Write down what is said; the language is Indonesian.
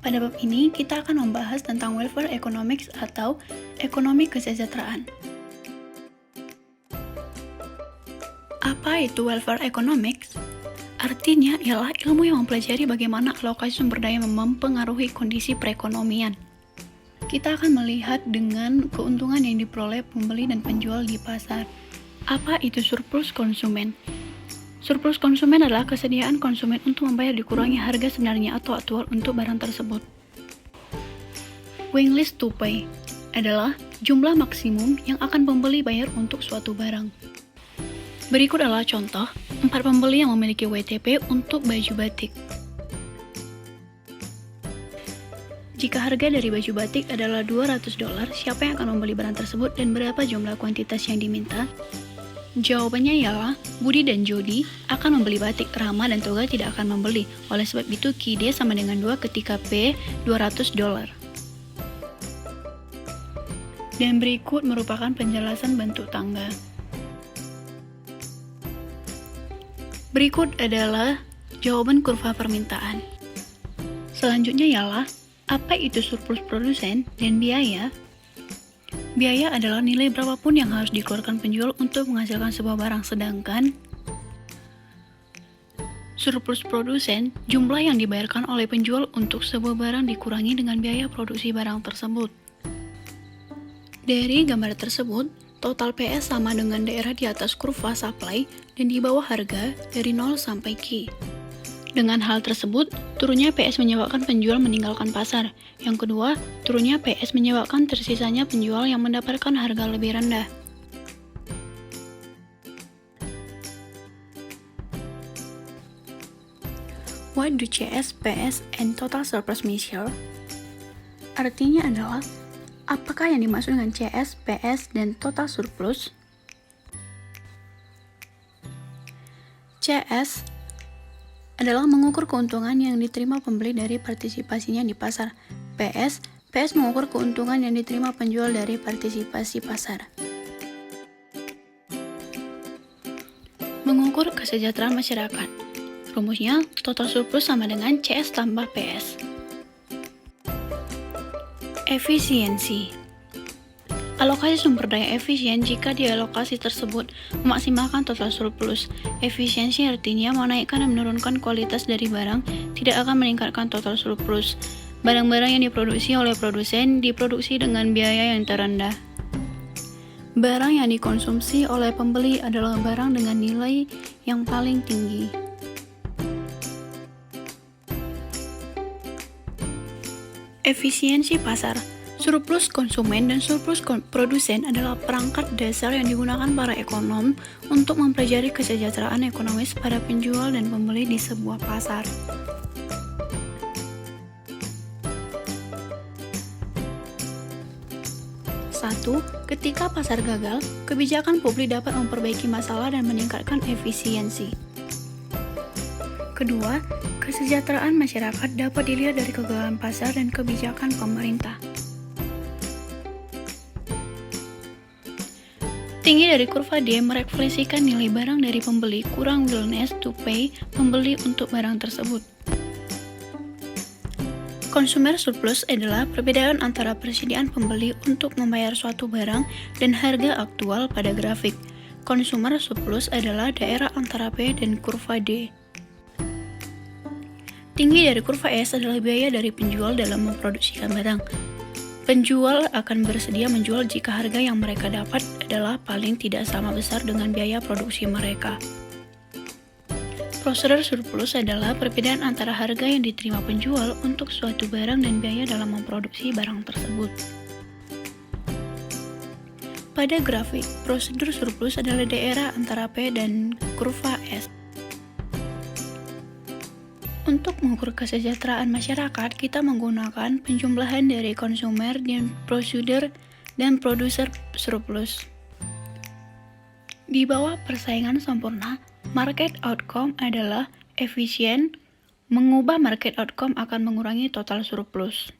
Pada bab ini, kita akan membahas tentang welfare economics atau ekonomi kesejahteraan. Apa itu welfare economics? Artinya ialah ilmu yang mempelajari bagaimana alokasi sumber daya mempengaruhi kondisi perekonomian. Kita akan melihat dengan keuntungan yang diperoleh pembeli dan penjual di pasar. Apa itu surplus konsumen? Surplus konsumen adalah kesediaan konsumen untuk membayar dikurangi harga sebenarnya atau aktual untuk barang tersebut. Willingness to pay adalah jumlah maksimum yang akan pembeli bayar untuk suatu barang. Berikut adalah contoh 4 pembeli yang memiliki WTP untuk baju batik. Jika harga dari baju batik adalah $200, siapa yang akan membeli barang tersebut dan berapa jumlah kuantitas yang diminta? Jawabannya ialah Budi dan Jody akan membeli batik, Rama dan Toga tidak akan membeli. Oleh sebab itu, QD sama dengan 2 ketika P $200. Dan berikut merupakan penjelasan bentuk tangga. Berikut adalah jawaban kurva permintaan. Selanjutnya ialah apa itu surplus produsen dan biaya? Biaya adalah nilai berapapun yang harus dikeluarkan penjual untuk menghasilkan sebuah barang, sedangkan surplus produsen jumlah yang dibayarkan oleh penjual untuk sebuah barang dikurangi dengan biaya produksi barang tersebut. Dari gambar tersebut, total PS sama dengan daerah di atas kurva supply dan di bawah harga dari 0 sampai Q. Dengan hal tersebut, turunnya PS menyebabkan penjual meninggalkan pasar. Yang kedua, turunnya PS menyebabkan tersisanya penjual yang mendapatkan harga lebih rendah. What do CS, PS, and total surplus measure? Artinya adalah, apakah yang dimaksud dengan CS, PS, dan total surplus? CS adalah mengukur keuntungan yang diterima pembeli dari partisipasinya di pasar. PS mengukur keuntungan yang diterima penjual dari partisipasi pasar. Mengukur kesejahteraan masyarakat. Rumusnya, total surplus sama dengan CS tambah PS. Efisiensi. Alokasi sumber daya efisien jika di alokasi tersebut memaksimalkan total surplus. Efisiensi artinya menaikkan dan menurunkan kualitas dari barang, tidak akan meningkatkan total surplus. Barang-barang yang diproduksi oleh produsen diproduksi dengan biaya yang terendah. Barang yang dikonsumsi oleh pembeli adalah barang dengan nilai yang paling tinggi. Efisiensi pasar. Surplus konsumen dan surplus produsen adalah perangkat dasar yang digunakan para ekonom untuk mempelajari kesejahteraan ekonomis pada penjual dan pembeli di sebuah pasar. Satu, ketika pasar gagal, kebijakan publik dapat memperbaiki masalah dan meningkatkan efisiensi. Kedua, kesejahteraan masyarakat dapat dilihat dari kegagalan pasar dan kebijakan pemerintah. Tinggi dari kurva D merefleksikan nilai barang dari pembeli kurang willingness to pay pembeli untuk barang tersebut. Consumer surplus adalah perbedaan antara persediaan pembeli untuk membayar suatu barang dan harga aktual pada grafik. Consumer surplus adalah daerah antara P dan kurva D. Tinggi dari kurva S adalah biaya dari penjual dalam memproduksikan barang. Penjual akan bersedia menjual jika harga yang mereka dapat adalah paling tidak sama besar dengan biaya produksi mereka. Prosedur surplus adalah perbedaan antara harga yang diterima penjual untuk suatu barang dan biaya dalam memproduksi barang tersebut. Pada grafik, prosedur surplus adalah daerah antara P dan kurva S. Untuk mengukur kesejahteraan masyarakat, kita menggunakan penjumlahan dari konsumer dan prosedur dan produser surplus. Di bawah persaingan sempurna, market outcome adalah efisien. Mengubah market outcome akan mengurangi total surplus.